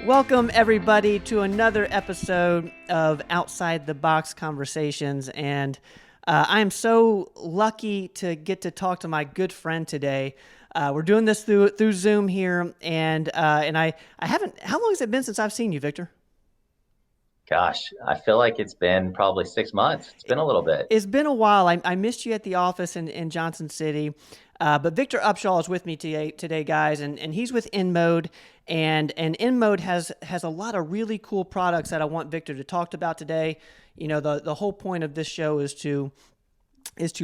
Welcome, everybody, to another episode of Outside the Box Conversations. And I am so lucky to get to talk to my good friend today. We're doing this through Zoom here, and I haven't. How long has it been since I've seen you, Victor? Gosh, I feel like it's been probably 6 months. It's been a little bit. It's been a while. I missed you at the office in Johnson City. But Victor Upshaw is with me today, guys, and he's with InMode, and InMode has a lot of really cool products that I want Victor to talk about today. You know, the whole point of this show is to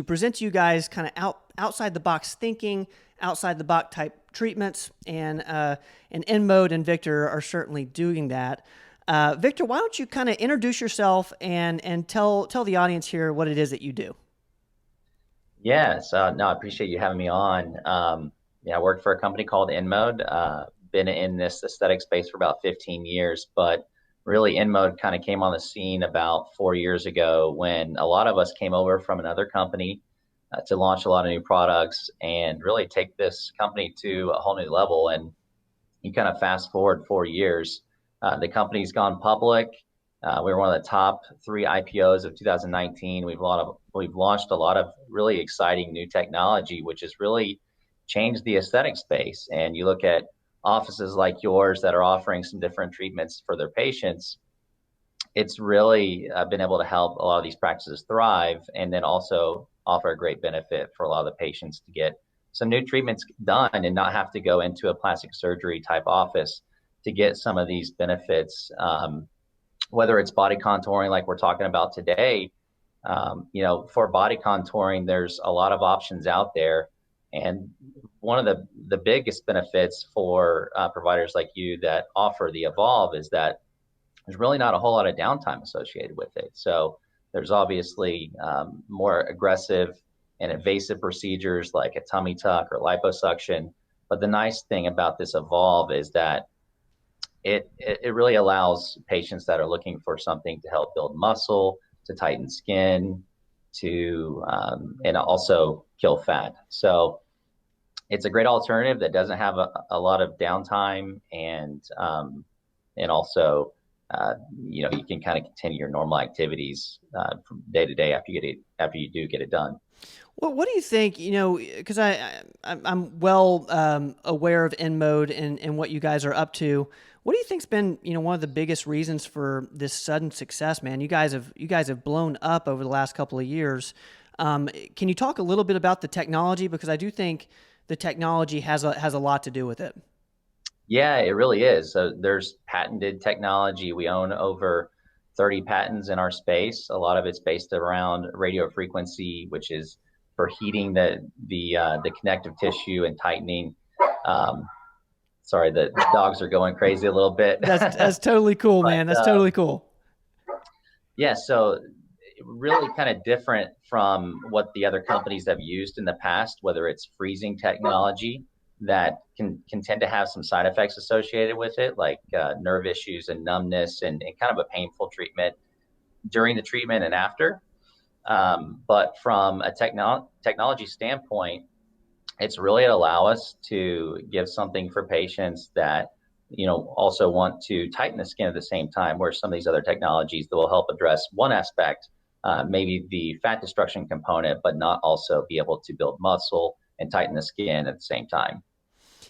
present to you guys kind of outside the box thinking, outside the box type treatments, and InMode and Victor are certainly doing that. Victor, why don't you kind of introduce yourself and tell the audience here what it is that you do? Yes, no, I appreciate you having me on. I worked for a company called InMode. Been in this aesthetic space for about 15 years, but really InMode kind of came on the scene about 4 years ago when a lot of us came over from another company to launch a lot of new products and really take this company to a whole new level. And you kind of fast forward 4 years, the company's gone public. We were one of the top three IPOs of 2019. We've launched a lot of really exciting new technology, which has really changed the aesthetic space. And you look at offices like yours that are offering some different treatments for their patients. It's really been able to help a lot of these practices thrive, and then also offer a great benefit for a lot of the patients to get some new treatments done and not have to go into a plastic surgery type office to get some of these benefits. Whether it's body contouring like we're talking about today, for body contouring, there's a lot of options out there. And one of the biggest benefits for providers like you that offer the Evolve is that there's really not a whole lot of downtime associated with it. So there's obviously more aggressive and invasive procedures like a tummy tuck or liposuction. But the nice thing about this Evolve is that it really allows patients that are looking for something to help build muscle, to tighten skin, to and also kill fat. So it's a great alternative that doesn't have a lot of downtime, and also you can kind of continue your normal activities from day to day after you do get it done. Well, what do you think? You know, because I'm well aware of InMode and what you guys are up to. What do you think's been one of the biggest reasons for this sudden success, man? You guys have blown up over the last couple of years. Can you talk a little bit about the technology, because I do think the technology has a lot to do with it. Yeah, it really is. So there's patented technology. We own over 30 patents in our space. A lot of it's based around radio frequency, which is for heating the connective tissue and tightening. Sorry, the dogs are going crazy a little bit. That's totally cool, But man. That's totally cool. yeah, so really kind of different from what the other companies have used in the past, whether it's freezing technology that can tend to have some side effects associated with it, like nerve issues and numbness and kind of a painful treatment during the treatment and after. But from a technology standpoint, it's really allow us to give something for patients that also want to tighten the skin at the same time, where some of these other technologies that will help address one aspect, maybe the fat destruction component, but not also be able to build muscle and tighten the skin at the same time.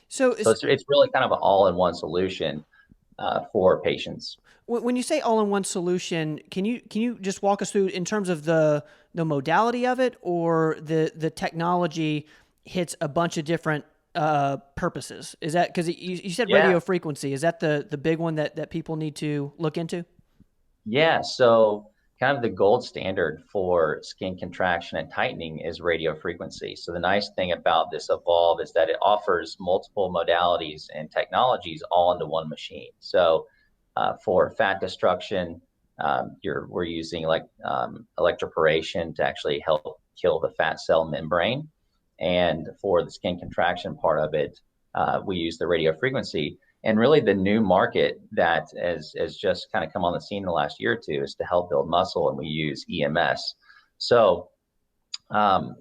So, So it's really kind of an all-in-one solution for patients. when you say all-in-one solution, can you just walk us through in terms of the modality of it, or the technology hits a bunch of different purposes? Is that because you said Yeah. radio frequency? Is that the big one that people need to look into? Yeah, so kind of the gold standard for skin contraction and tightening is radio frequency. So the nice thing about this Evolve is that it offers multiple modalities and technologies all into one machine. So for fat destruction, we're using electroporation to actually help kill the fat cell membrane. And for the skin contraction part of it, we use the radio frequency. And really the new market that has just kind of come on the scene in the last year or two is to help build muscle, and we use EMS. So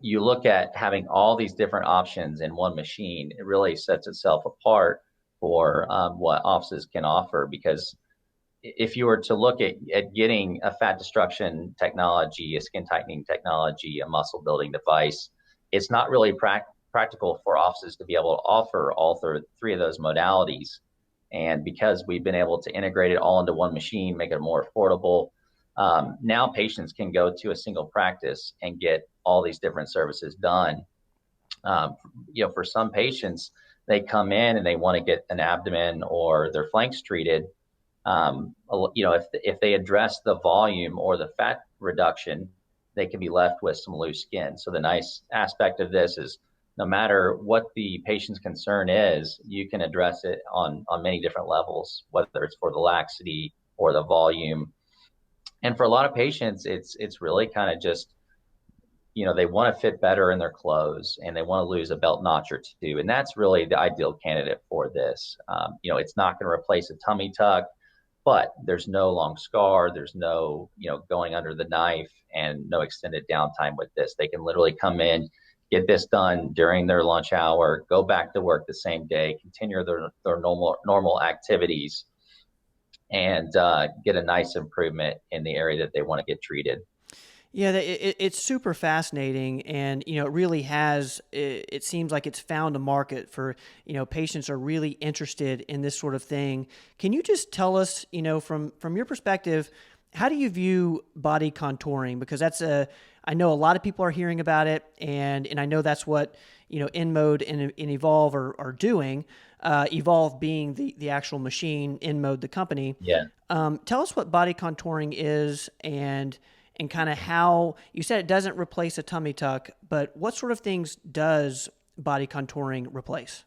you look at having all these different options in one machine, it really sets itself apart for what offices can offer. Because if you were to look at getting a fat destruction technology, a skin tightening technology, a muscle building device, it's not really practical for offices to be able to offer all three of those modalities. And because we've been able to integrate it all into one machine, make it more affordable, now patients can go to a single practice and get all these different services done. For some patients, they come in and they want to get an abdomen or their flanks treated. If they address the volume or the fat reduction, they can be left with some loose skin. So the nice aspect of this is no matter what the patient's concern is, you can address it on many different levels, whether it's for the laxity or the volume. And for a lot of patients, it's really kind of just, they want to fit better in their clothes and they want to lose a belt notch or two. And that's really the ideal candidate for this. It's not going to replace a tummy tuck, but there's no long scar. There's no, going under the knife, and no extended downtime with this. They can literally come in, get this done during their lunch hour, go back to work the same day, continue their normal activities, and get a nice improvement in the area that they want to get treated. Yeah, it's super fascinating, and it really has. It seems like it's found a market for patients are really interested in this sort of thing. Can you just tell us, from your perspective, how do you view body contouring? Because I know a lot of people are hearing about it, and I know that's what InMode and Evolve are doing. Evolve being the actual machine, InMode the company. Yeah. Tell us what body contouring is, and kind of how you said it doesn't replace a tummy tuck, but what sort of things does body contouring replace?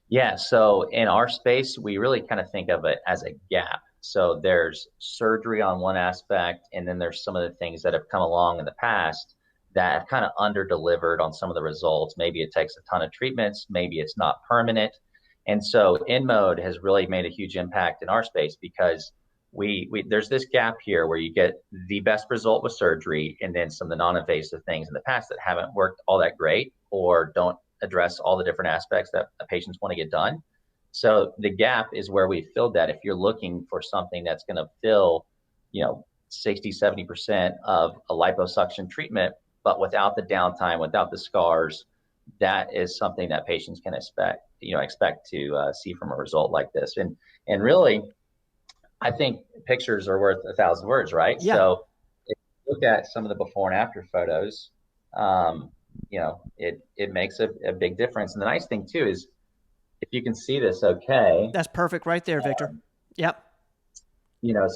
Yeah. So in our space, we really kind of think of it as a gap. So there's surgery on one aspect, and then there's some of the things that have come along in the past that have kind of under delivered on some of the results. Maybe it takes a ton of treatments, maybe it's not permanent. And so InMode has really made a huge impact in our space because we there's this gap here where you get the best result with surgery, and then some of the non-invasive things in the past that haven't worked all that great or don't address all the different aspects that patients want to get done. So the gap is where we filled that. If you're looking for something that's going to fill, 60, 70% of a liposuction treatment, but without the downtime, without the scars, that is something that patients can expect to see from a result like this. And really, I think pictures are worth 1,000 words, right? Yeah, So if you look at some of the before and after photos, it makes a big difference. And the nice thing too is if you can see this, okay, that's perfect right there, Victor. Yep.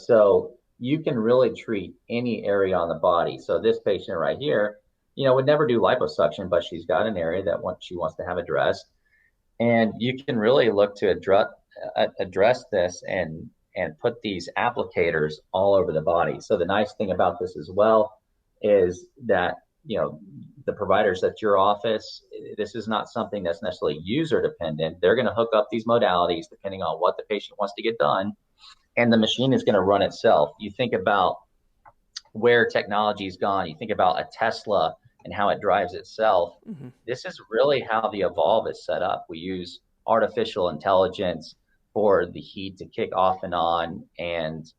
so you can really treat any area on the body. So this patient right here, would never do liposuction, but she's got an area that she wants to have addressed. And you can really look to address this and put these applicators all over the body. So the nice thing about this as well is that, the providers at your office, this is not something that's necessarily user dependent. They're going to hook up these modalities depending on what the patient wants to get done, and the machine is going to run itself. You think about where technology's gone. You think about a Tesla and how it drives itself. Mm-hmm. This is really how the Evolve is set up. We use artificial intelligence for the heat to kick off and on, and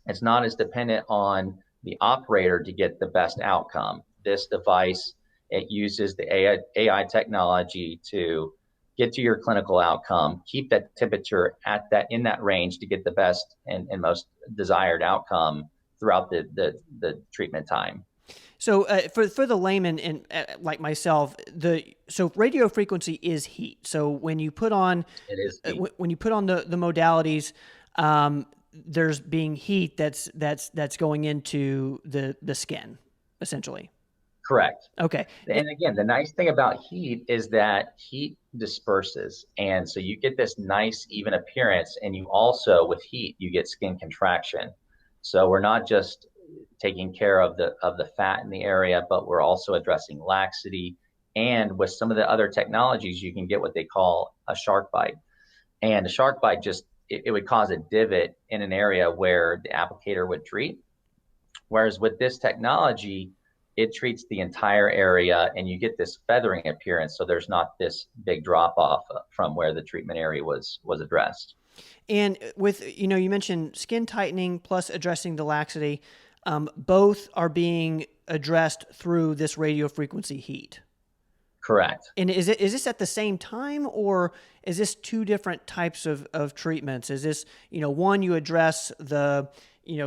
it's not as dependent on the operator to get the best outcome. This device, it uses the AI technology to get to your clinical outcome, keep that temperature in that range to get the best and most desired outcome throughout the treatment time. So for the layman and like myself, so radio frequency is heat. So when you put on It is when you put on the modalities, there's being heat that's going into the skin, essentially. correct. Okay. And again, the nice thing about heat is that heat disperses. And so you get this nice, even appearance. And you also, with heat, you get skin contraction. So we're not just taking care of the fat in the area, but we're also addressing laxity. And with some of the other technologies, you can get what they call a shark bite. And a shark bite it would cause a divot in an area where the applicator would treat. Whereas with this technology, it treats the entire area and you get this feathering appearance. So there's not this big drop off from where the treatment area was addressed. And with, you mentioned skin tightening plus addressing the laxity, both are being addressed through this radio frequency heat. Correct. And is this at the same time, or is this two different types of treatments? Is this, one you address the,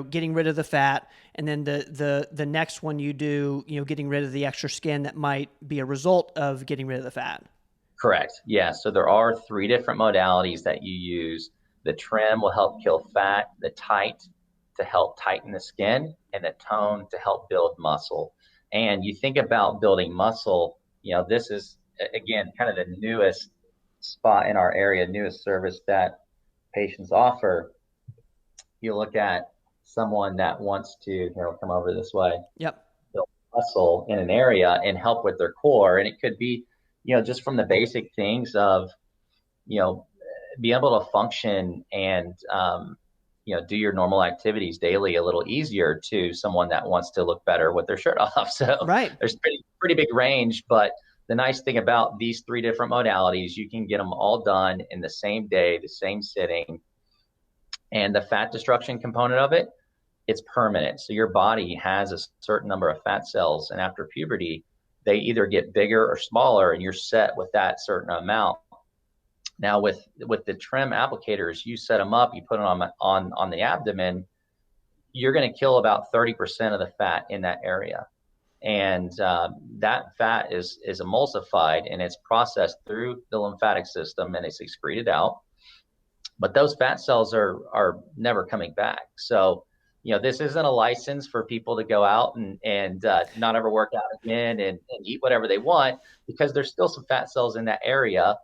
getting rid of the fat, and then the next one you do, getting rid of the extra skin that might be a result of getting rid of the fat? Correct. Yeah. So there are three different modalities that you use. The trim will help kill fat, the tight to help tighten the skin, and the tone to help build muscle. And you think about building muscle, this is, again, kind of the newest spot in our area, newest service that patients offer. You look at someone that wants to, come over this way, Yep. build muscle in an area and help with their core. And it could be, just from the basic things of, you know, be able to function and, do your normal activities daily a little easier to someone that wants to look better with their shirt off. So Right. there's pretty big range, but the nice thing about these three different modalities, you can get them all done in the same day, the same sitting. And the fat destruction component of it, it's permanent. So your body has a certain number of fat cells, and after puberty, they either get bigger or smaller, and you're set with that certain amount. Now with the trim applicators, you set them up, you put them on the abdomen, you're going to kill about 30% of the fat in that area. And that fat is emulsified and it's processed through the lymphatic system and it's excreted out. But those fat cells are never coming back. So, this isn't a license for people to go out and not ever work out again and eat whatever they want, because there's still some fat cells in that area.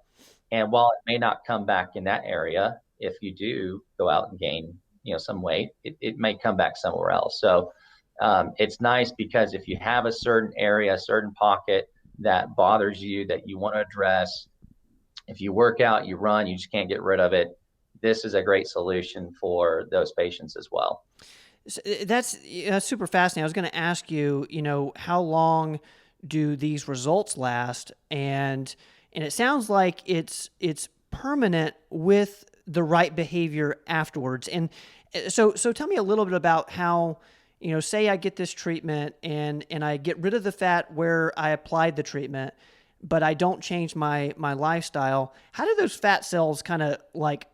And while it may not come back in that area, if you do go out and gain, some weight, it may come back somewhere else. So it's nice because if you have a certain area, a certain pocket that bothers you, that you want to address, if you work out, you run, you just can't get rid of it, this is a great solution for those patients as well. That's super fascinating. I was going to ask you, how long do these results last? And it sounds like it's permanent with the right behavior afterwards. And so tell me a little bit about how, say I get this treatment and I get rid of the fat where I applied the treatment, but I don't change my lifestyle. How do those fat cells kind of like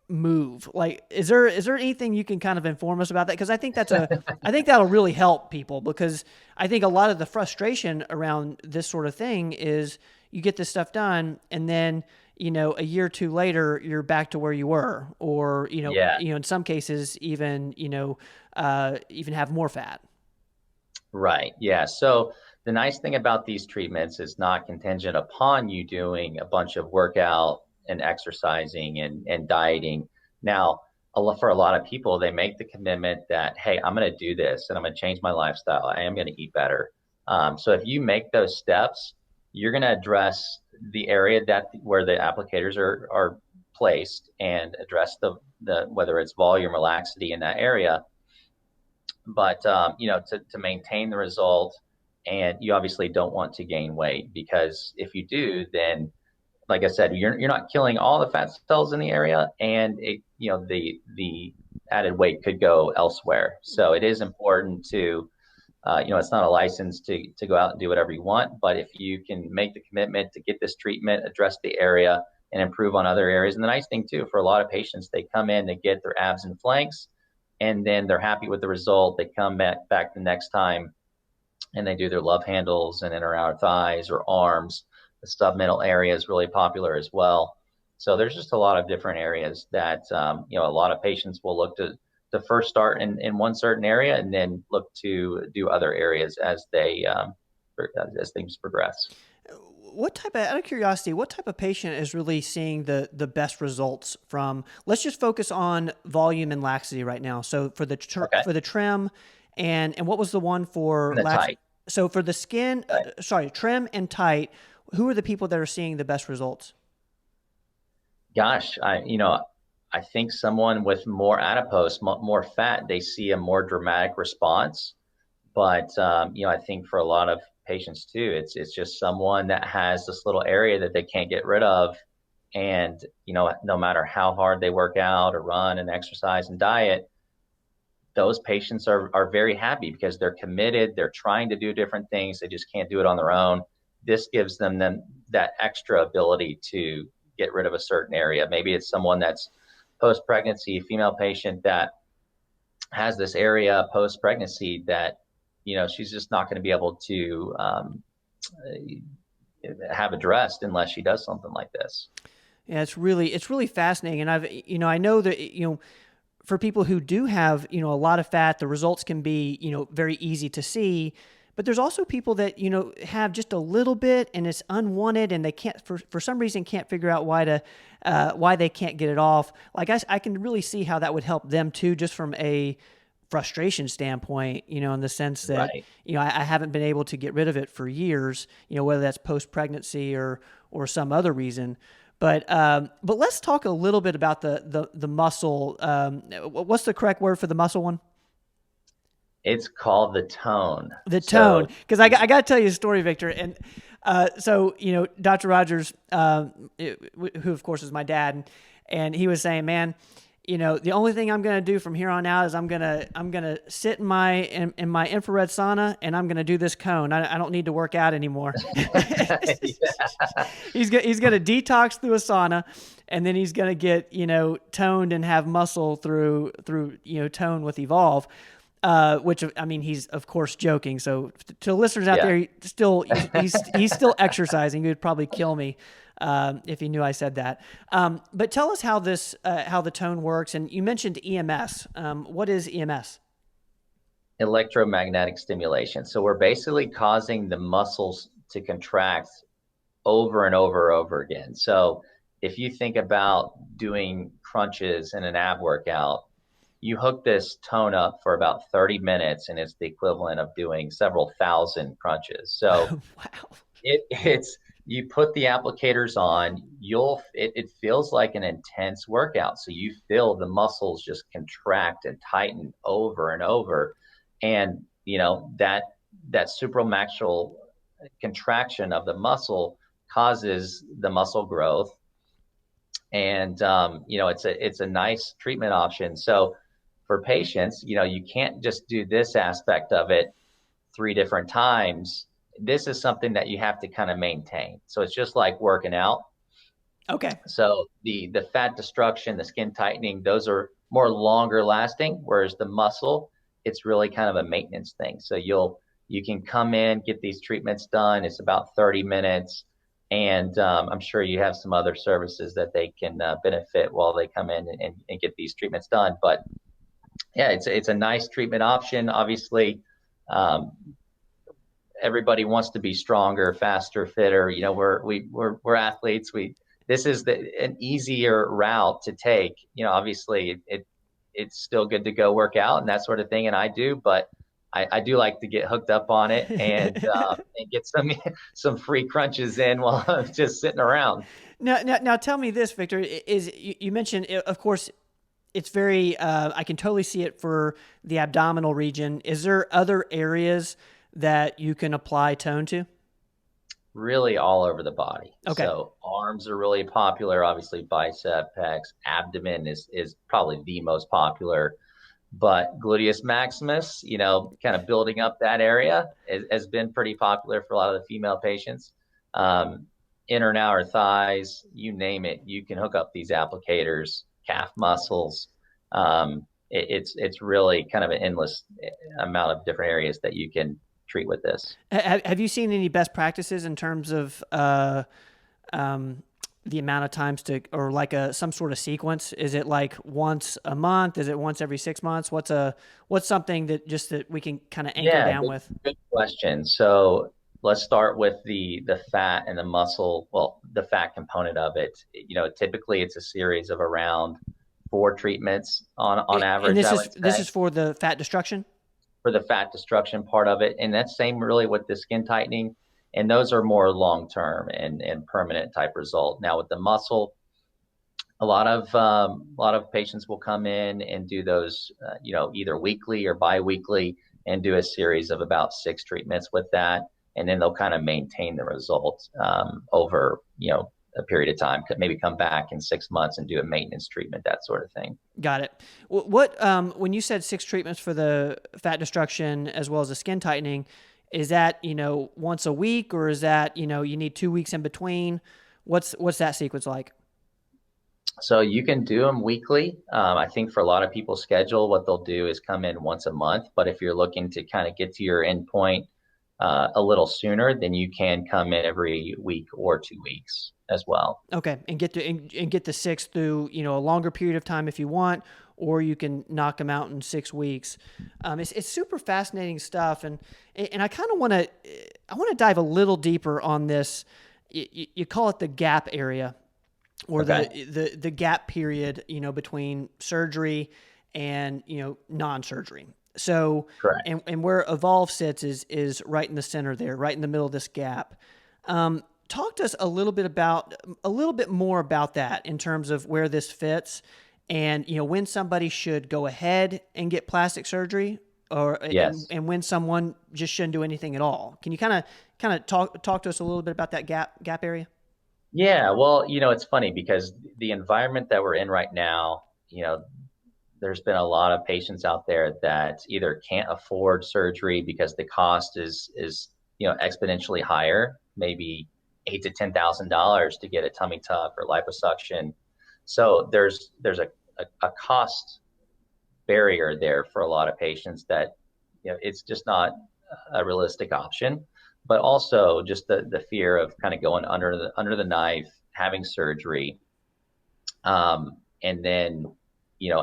move? Like, is there anything you can kind of inform us about that? Because I think I think that'll really help people, because I think a lot of the frustration around this sort of thing is you get this stuff done and then, a year or two later, you're back to where you were, or, Yeah. in some cases even, even have more fat. Right. Yeah. So the nice thing about these treatments is not contingent upon you doing a bunch of workout and exercising and dieting. Now, for a lot of people, they make the commitment that, hey, I'm going to do this and I'm going to change my lifestyle. I am going to eat better. So if you make those steps, you're going to address the area where the applicators are placed and address the whether it's volume or laxity in that area. But to maintain the result, and you obviously don't want to gain weight, because if you do, then like I said, you're not killing all the fat cells in the area, and the added weight could go elsewhere. So it is important to it's not a license to go out and do whatever you want, but if you can make the commitment to get this treatment, address the area, and improve on other areas. And the nice thing too, for a lot of patients, they come in, they get their abs and flanks, and then they're happy with the result. They come back the next time and they do their love handles and in or outer thighs or arms. The submental area is really popular as well. So there's just a lot of different areas that a lot of patients will look to first start in one certain area and then look to do other areas as things progress. Out of curiosity, what type of patient is really seeing the best results from? Let's just focus on volume and laxity right now. So for the Okay. for the trim, and what was the one for And the laxity? tight. So for the skin, trim and tight, who are the people that are seeing the best results? Gosh, I think someone with more adipose, more fat, they see a more dramatic response. But I think for a lot of patients too, it's just someone that has this little area that they can't get rid of. And, no matter how hard they work out or run and exercise and diet, those patients are very happy because they're committed. They're trying to do different things. They just can't do it on their own. This gives them then that extra ability to get rid of a certain area. Maybe it's someone that's post-pregnancy, female patient that has this area post-pregnancy that, she's just not going to be able to have addressed unless she does something like this. Yeah, it's really fascinating, and I know that for people who do have a lot of fat, the results can be very easy to see. But there's also people that have just a little bit and it's unwanted, and they can't for some reason can't figure out why they can't get it off. Like I can really see how that would help them too, just from a frustration standpoint, in the sense that Right. I haven't been able to get rid of it for years, whether that's post pregnancy or some other reason. But let's talk a little bit about the muscle. What's the correct word for the muscle one? It's called the tone. The tone, So because I got to tell you a story, Victor. And so Dr. Rogers, who of course is my dad, and he was saying, man, the only thing I'm going to do from here on out is I'm gonna sit in my infrared sauna, and I'm going to do this cone. I don't need to work out anymore. yeah. He's going to detox through a sauna, and then he's going to get toned and have muscle through tone with Evolve. Which, I mean, he's of course joking. So to listeners out Yeah. there, he's still exercising. He would probably kill me if he knew I said that. But tell us how the tone works. And you mentioned EMS. What is EMS? Electromagnetic stimulation. So we're basically causing the muscles to contract over and over again. So if you think about doing crunches in an ab workout, you hook this tone up for about 30 minutes, and it's the equivalent of doing several thousand crunches. So Wow. it's you put the applicators on, it feels like an intense workout. So you feel the muscles just contract and tighten over and over. And that supramaxillary contraction of the muscle causes the muscle growth. And it's a nice treatment option. So for patients, you can't just do this aspect of it 3 different times. This is something that you have to kind of maintain. So it's just like working out. Okay. So the fat destruction, the skin tightening, those are more longer lasting, whereas the muscle, it's really kind of a maintenance thing. So you can come in, get these treatments done. It's about 30 minutes. And I'm sure you have some other services that they can benefit while they come in and get these treatments done. But yeah, it's a nice treatment option. Obviously, um, everybody wants to be stronger, faster, fitter. We're athletes. This is an easier route to take. Obviously it's still good to go work out and that sort of thing, and I do, but I do like to get hooked up on it and get some free crunches in while I'm just sitting around. Now, tell me this, Victor. Is you mentioned, of course, it's very. I can totally see it for the abdominal region. Is there other areas that you can apply tone to? Really all over the body. Okay. So arms are really popular, obviously bicep, pecs, abdomen is probably the most popular, but gluteus maximus, kind of building up that area has been pretty popular for a lot of the female patients. Inner and outer thighs, you name it, you can hook up these applicators, calf muscles. It's really kind of an endless amount of different areas that you can treat with this. Have you seen any best practices in terms of the amount of times or like some sort of sequence? Is it like once a month? Is it once every 6 months? What's something that we can kind of anchor Yeah, down with? good question. So let's start with the fat and the muscle. Well, the fat component of it. Typically it's a series of around 4 treatments on And average, this I is would this say, is for the fat destruction. for the fat destruction part of it. And that's same really with the skin tightening. And those are more long term and permanent type result. Now with the muscle, a lot of patients will come in and do those, either weekly or biweekly. and do a series of about 6 treatments with that. And then they'll kind of maintain the results over, a period of time, maybe come back in 6 months and do a maintenance treatment, that sort of thing. Got it. What when you said 6 treatments for the fat destruction as well as the skin tightening, is that once a week, or is that you need 2 weeks in between? What's that sequence like? So you can do them weekly. I think for a lot of people's schedule, what they'll do is come in once a month. But if you're looking to kind of get to your endpoint a little sooner, then you can come in every week or 2 weeks as well. Okay, and get the six through a longer period of time if you want, or you can knock them out in 6 weeks. It's super fascinating stuff, and I kind of want to dive a little deeper on this. You call it the gap area, or Okay. the gap period between surgery and non-surgery. So Correct. and where Evolve sits is right in the center there, right in the middle of this gap. Talk to us a little bit more about that in terms of where this fits, and when somebody should go ahead and get plastic surgery, or Yes. and when someone just shouldn't do anything at all. Can you kind of talk to us a little bit about that gap area? Yeah. Well, it's funny because the environment that we're in right now, there's been a lot of patients out there that either can't afford surgery because the cost is exponentially higher, maybe $8,000 to $10,000 to get a tummy tuck or liposuction. So there's a cost barrier there for a lot of patients that it's just not a realistic option. But also just the fear of kind of going under the knife, having surgery, and then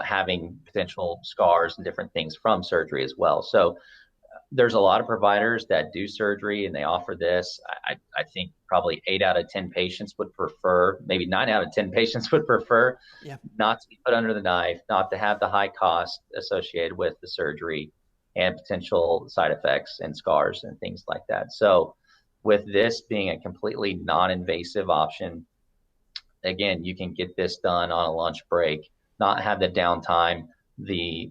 having potential scars and different things from surgery as well. So there's a lot of providers that do surgery and they offer this. I think probably 8 out of 10 patients would prefer, maybe 9 out of 10 patients would prefer Yeah. not to be put under the knife, not to have the high cost associated with the surgery and potential side effects and scars and things like that. So with this being a completely non-invasive option, again, you can get this done on a lunch break, not have the downtime. The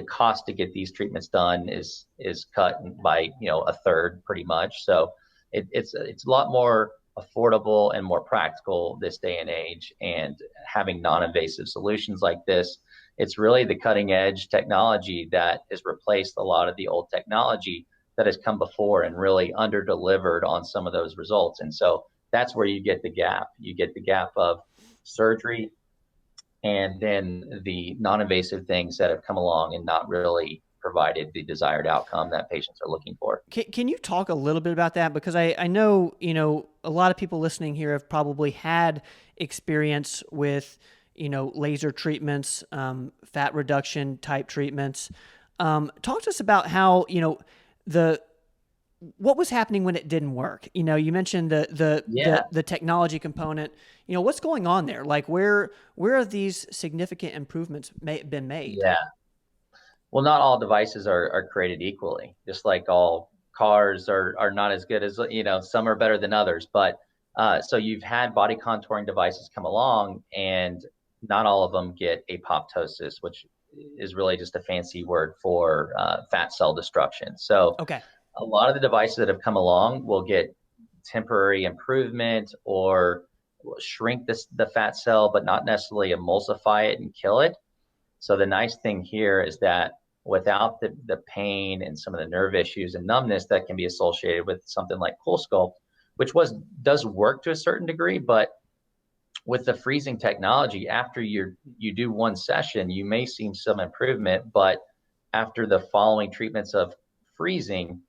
cost to get these treatments done is cut by a third pretty much. So it's a lot more affordable and more practical this day and age. And having non-invasive solutions like this, it's really the cutting edge technology that has replaced a lot of the old technology that has come before and really under delivered on some of those results. And so that's where you get the gap. You get the gap of surgery and then the non-invasive things that have come along and not really provided the desired outcome that patients are looking for. Can you talk a little bit about that? Because I know, a lot of people listening here have probably had experience with, laser treatments, fat reduction type treatments. Talk to us about how, the what was happening when it didn't work. You mentioned Yeah. the technology component. What's going on there? Like where are these significant improvements been made? Yeah. Well, not all devices are created equally, just like all cars are not as good as, some are better than others. But so you've had body contouring devices come along, and not all of them get apoptosis, which is really just a fancy word for fat cell destruction. So Okay. a lot of the devices that have come along will get temporary improvement or will shrink the fat cell, but not necessarily emulsify it and kill it. So the nice thing here is that without the pain and some of the nerve issues and numbness that can be associated with something like CoolSculpt, which does work to a certain degree, but with the freezing technology, after you do one session, you may see some improvement, but after the following treatments of freezing,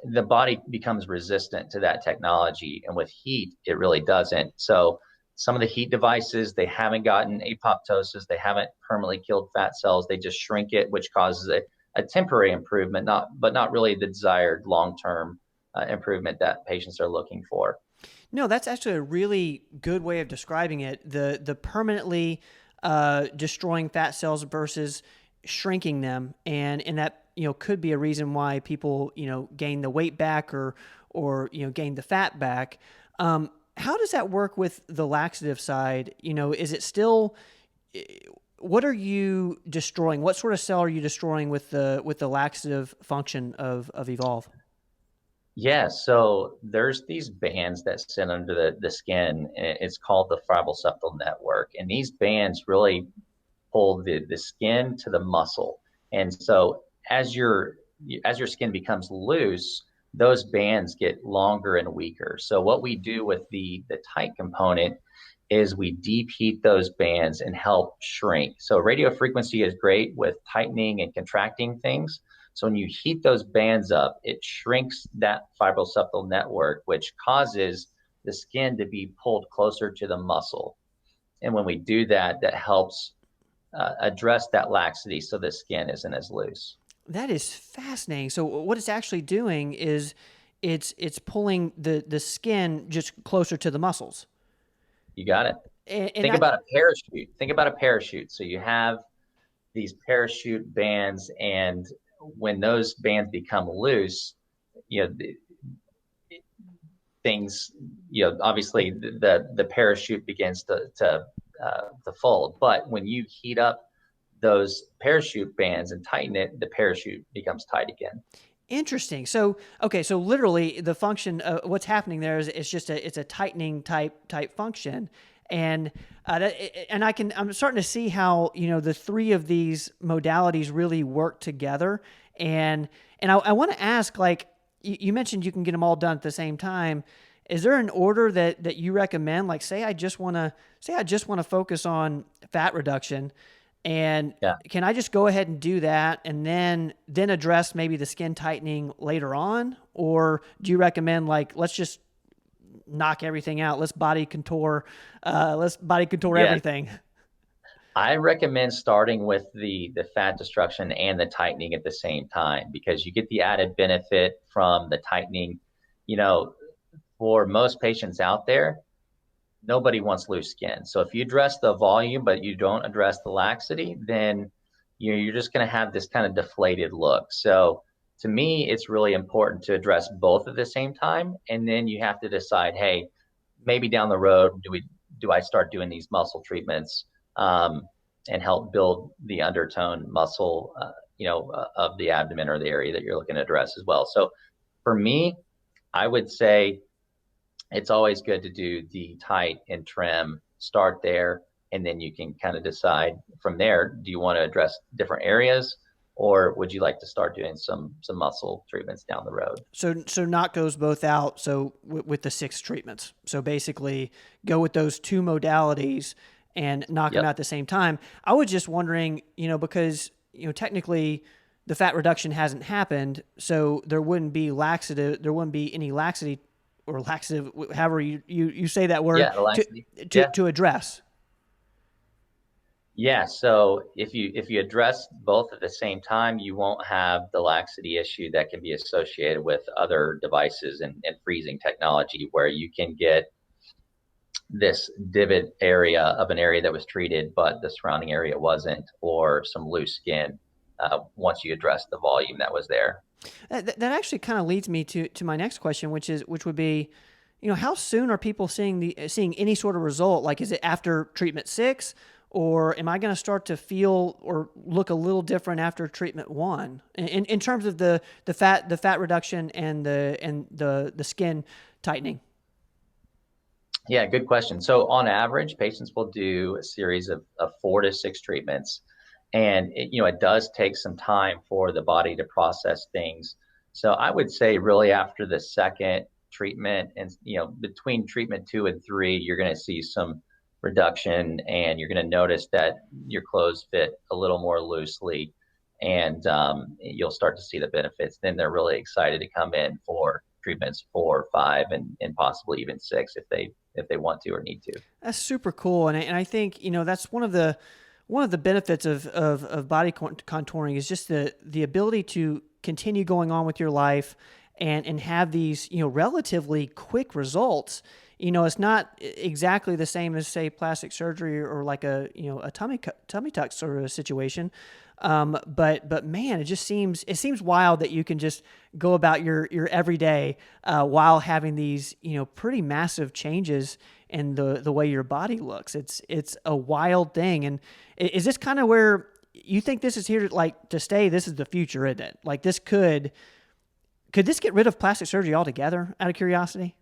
the body becomes resistant to that technology. And with heat, it really doesn't. So some of the heat devices, they haven't gotten apoptosis. They haven't permanently killed fat cells. They just shrink it, which causes a temporary improvement, but not really the desired long-term improvement that patients are looking for. No, that's actually a really good way of describing it. The permanently destroying fat cells versus shrinking them, and that could be a reason why people gain the weight back, or gain the fat back. How does that work with the laxative side? Is it still what are you destroying? What sort of cell are you destroying with the laxative function of Evolve? Yeah, so there's these bands that sit under the skin. It's called the fibroseptal network. And these bands really pull the skin to the muscle. And so as your as your skin becomes loose, those bands get longer and weaker. So what we do with the tight component is we deep heat those bands and help shrink. So radio frequency is great with tightening and contracting things. So when you heat those bands up, it shrinks that fibroseptal network, which causes the skin to be pulled closer to the muscle. And when we do that, that helps address that laxity so the skin isn't as loose. That is fascinating. So what it's actually doing is it's pulling the skin just closer to the muscles. You got it. And Think that, about a parachute. Think about a parachute. So you have these parachute bands, and when those bands become loose, you know, things, obviously the parachute begins to fold. But when you heat up those parachute bands and tighten it, the parachute becomes tight again. Interesting. So okay, so literally the function of what's happening there is it's a tightening type function, and I'm starting to see how the three of these modalities really work together, and I want to ask, like you mentioned, you can get them all done at the same time. Is there an order that you recommend? Like, say I just want to focus on fat reduction. And Yeah. can I just go ahead and do that and then address maybe the skin tightening later on? Or do you recommend, like, let's just knock everything out? Let's body contour Yeah. everything. I recommend starting with the fat destruction and the tightening at the same time because you get the added benefit from the tightening. You know, for most patients out there, nobody wants loose skin. So if you address the volume but you don't address the laxity, then you're just going to have this kind of deflated look. So to me, it's really important to address both at the same time, and then you have to decide, hey, maybe down the road, do I start doing these muscle treatments and help build the undertone muscle, of the abdomen or the area that you're looking to address as well. So for me, I would say it's always good to do the tight and trim, start there, and then you can kind of decide from there, do you want to address different areas or would you like to start doing some muscle treatments down the road? So knock those both out. So with the 6 treatments. So basically go with those 2 modalities and knock them out Yep. at the same time. I was just wondering, because technically the fat reduction hasn't happened, so there wouldn't be any laxity or laxative, however you say that word, Yeah, the laxity. to Yeah. to address. Yeah, so if you address both at the same time, you won't have the laxity issue that can be associated with other devices and freezing technology where you can get this divot area of an area that was treated, but the surrounding area wasn't, or some loose skin once you address the volume that was there. That actually kind of leads me to my next question, which would be, how soon are people seeing any sort of result? Like, is it after treatment 6, or am I going to start to feel or look a little different after treatment 1 in terms of the fat reduction and the skin tightening? Yeah, good question. So on average, patients will do a series of 4 to 6 treatments. And it does take some time for the body to process things. So I would say really after the second treatment and, between treatment 2 and 3, you're going to see some reduction and you're going to notice that your clothes fit a little more loosely and you'll start to see the benefits. Then they're really excited to come in for treatments 4, 5, and possibly even 6 if they want to or need to. That's super cool, and I think that's one of the benefits of body contouring is just the ability to continue going on with your life and have these relatively quick results. It's not exactly the same as, say, plastic surgery or like a tummy tuck sort of a situation, But man, it seems wild that you can just go about your everyday while having these pretty massive changes in the way your body looks. It's a wild thing. And is this kind of where you think this is here to stay? This is the future, isn't it? Like this could this get rid of plastic surgery altogether? Out of curiosity.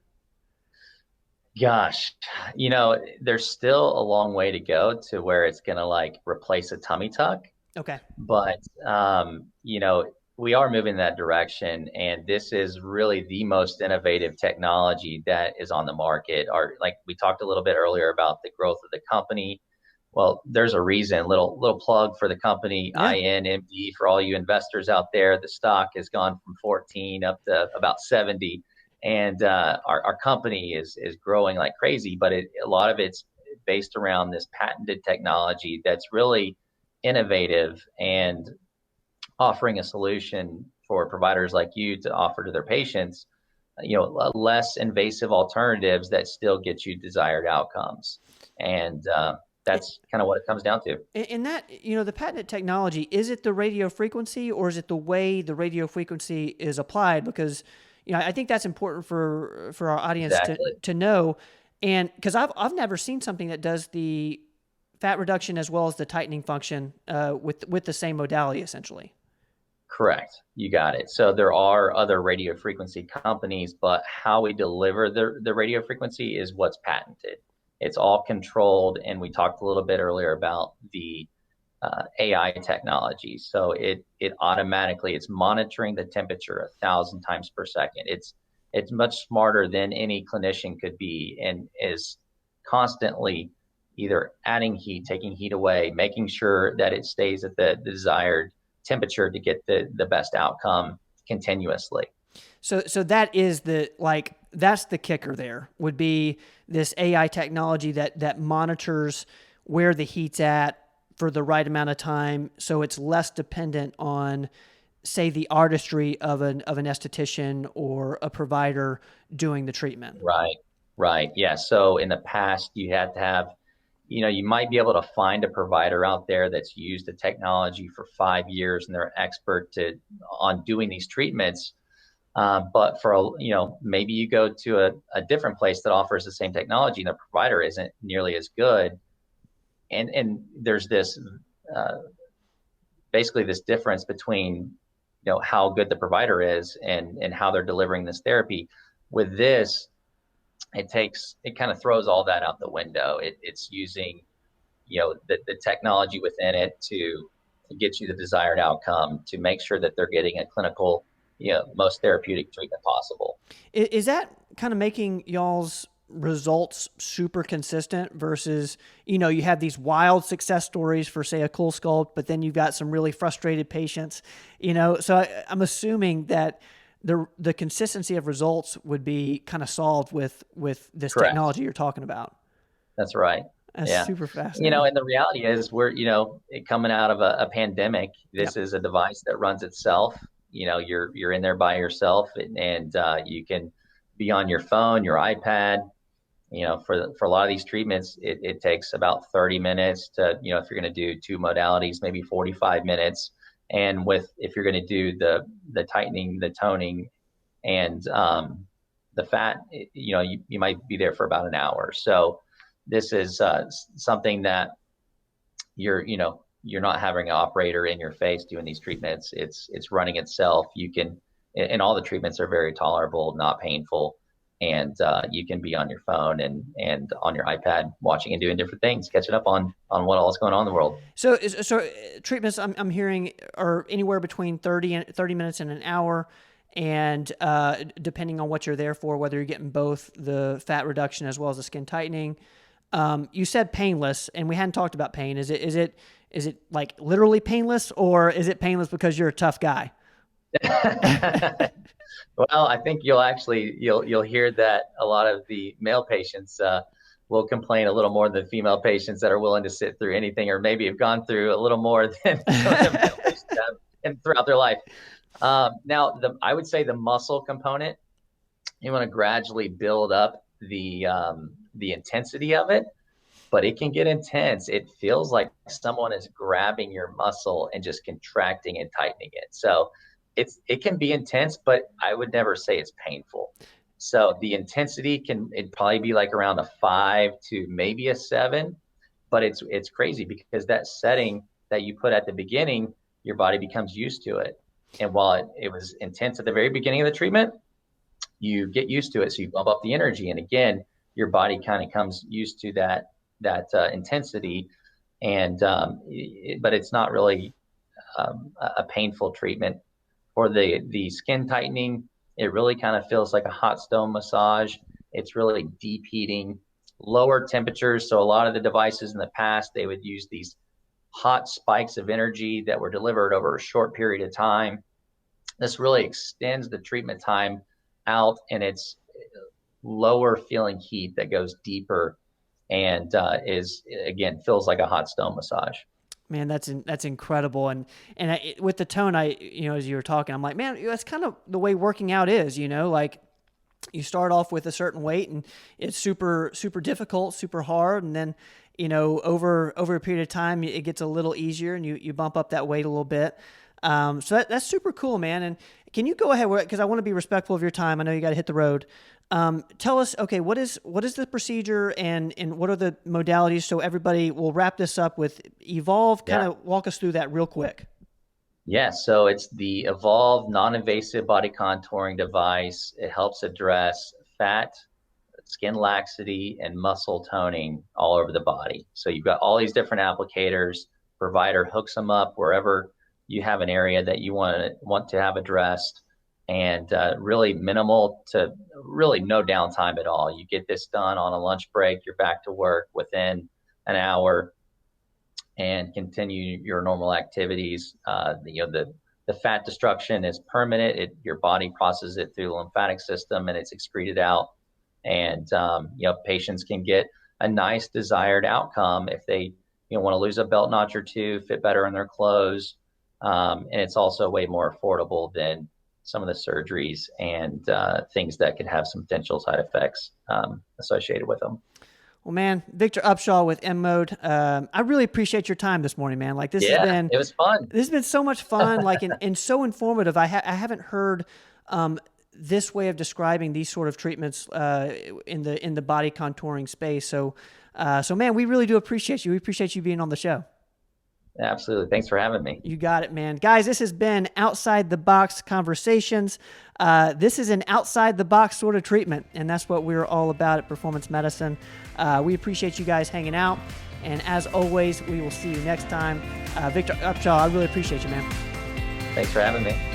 Gosh, there's still a long way to go to where it's going to like replace a tummy tuck. Okay. But we are moving in that direction, and this is really the most innovative technology that is on the market. Or like we talked a little bit earlier about the growth of the company. Well, there's a reason. Little plug for the company, Yeah. INMD, for all you investors out there. The stock has gone from 14 up to about 70, and our company is growing like crazy. But a lot of it's based around this patented technology that's really innovative and offering a solution for providers like you to offer to their patients, less invasive alternatives that still get you desired outcomes. And that's kind of what it comes down to. And that, the patented technology, is it the radio frequency or is it the way the radio frequency is applied? Because, I think that's important for our audience Exactly. to know. And because I've never seen something that does the fat reduction as well as the tightening function with the same modality, essentially. Correct. You got it. So there are other radio frequency companies, but how we deliver the radio frequency is what's patented. It's all controlled. And we talked a little bit earlier about the AI technology. So it automatically, it's monitoring the temperature 1,000 times per second. It's much smarter than any clinician could be, and is constantly either adding heat, taking heat away, making sure that it stays at the desired temperature to get the best outcome continuously. So that is that's the kicker. There would be this AI technology that monitors where the heat's at for the right amount of time, so it's less dependent on, say, the artistry of an esthetician or a provider doing the treatment. Right, right. Yeah. So in the past, you had to have, you might be able to find a provider out there that's used the technology for 5 years and they're an expert on doing these treatments. But maybe you go to a different place that offers the same technology and the provider isn't nearly as good. And there's this basically this difference between how good the provider is and how they're delivering this therapy. With this, it kind of throws all that out the window. It's using the technology within it to get you the desired outcome, to make sure that they're getting a clinical, most therapeutic treatment possible. Is that kind of making y'all's results super consistent versus, you have these wild success stories for, say, a cool sculpt, but then you've got some really frustrated patients, So I'm assuming that the consistency of results would be kind of solved with this Correct. technology you're talking about. That's right. That's Yeah. super fascinating. And the reality is we're, coming out of a pandemic. Yep. This is a device that runs itself. You're in there by yourself, and you can be on your phone, your iPad. For a lot of these treatments, it takes about 30 minutes to, if you're going to do two modalities, maybe 45 minutes. And if you're going to do the tightening, the toning, and the fat, you might be there for about an hour. So this is something that you're not having an operator in your face doing these treatments. It's running itself. And all the treatments are very tolerable, not painful. And you can be on your phone and on your iPad watching and doing different things, catching up on what all is going on in the world. So treatments I'm hearing are anywhere between 30 minutes and an hour. And depending on what you're there for, whether you're getting both the fat reduction as well as the skin tightening. You said painless, and we hadn't talked about pain. Is it like literally painless, or is it painless because you're a tough guy? Well, I think you'll hear that a lot of the male patients will complain a little more than female patients that are willing to sit through anything, or maybe have gone through a little more than some of the male patients have and throughout their life. Now, I would say the muscle component, you want to gradually build up the intensity of it. but it can get intense. It feels like someone is grabbing your muscle and just contracting and tightening it. So it can be intense, but I would never say it's painful. So the intensity it'd probably be like around a 5 to maybe a 7, but it's crazy because that setting that you put at the beginning, your body becomes used to it. And while it was intense at the very beginning of the treatment, you get used to it. So you bump up the energy. And again, your body kind of comes used to that intensity. And but it's not really a painful treatment. For the skin tightening, it really kind of feels like a hot stone massage. It's really deep heating, lower temperatures. So a lot of the devices in the past, they would use these hot spikes of energy that were delivered over a short period of time. This really extends the treatment time out, and it's lower feeling heat that goes deeper and is, again, feels like a hot stone massage. Man, that's incredible. And with the tone, as you were talking, I'm like, man, that's kind of the way working out is, like you start off with a certain weight and it's super, super difficult, super hard. And then, over a period of time, it gets a little easier and you bump up that weight a little bit. So that's super cool, man. And can you go ahead, because I want to be respectful of your time. I know you got to hit the road. Tell us, okay, what is the procedure and what are the modalities? So everybody will wrap this up with Evolve. Kind of walk us through that real quick. Yeah, so it's the Evolve non-invasive body contouring device. It helps address fat, skin laxity, and muscle toning all over the body. So you've got all these different applicators. Provider hooks them up wherever you have an area that you want to have addressed, and really minimal to really no downtime at all. You get this done on a lunch break, you're back to work within an hour and continue your normal activities. The fat destruction is permanent. Your body processes it through the lymphatic system and it's excreted out. And patients can get a nice desired outcome if they want to lose a belt notch or two, fit better in their clothes. And it's also way more affordable than some of the surgeries and things that could have some potential side effects associated with them. Well, man, Victor Upshaw with InMode. I really appreciate your time this morning, man. Like it was fun. This has been so much fun, and so informative. I haven't heard this way of describing these sort of treatments in the body contouring space. So man, we really do appreciate you. We appreciate you being on the show. Absolutely. Thanks for having me. You got it, man. Guys, this has been Outside the Box Conversations. This is an outside the box sort of treatment, and that's what we're all about at Performance Medicine. We appreciate you guys hanging out, and as always, we will see you next time. Victor Upshaw, I really appreciate you, man. Thanks for having me.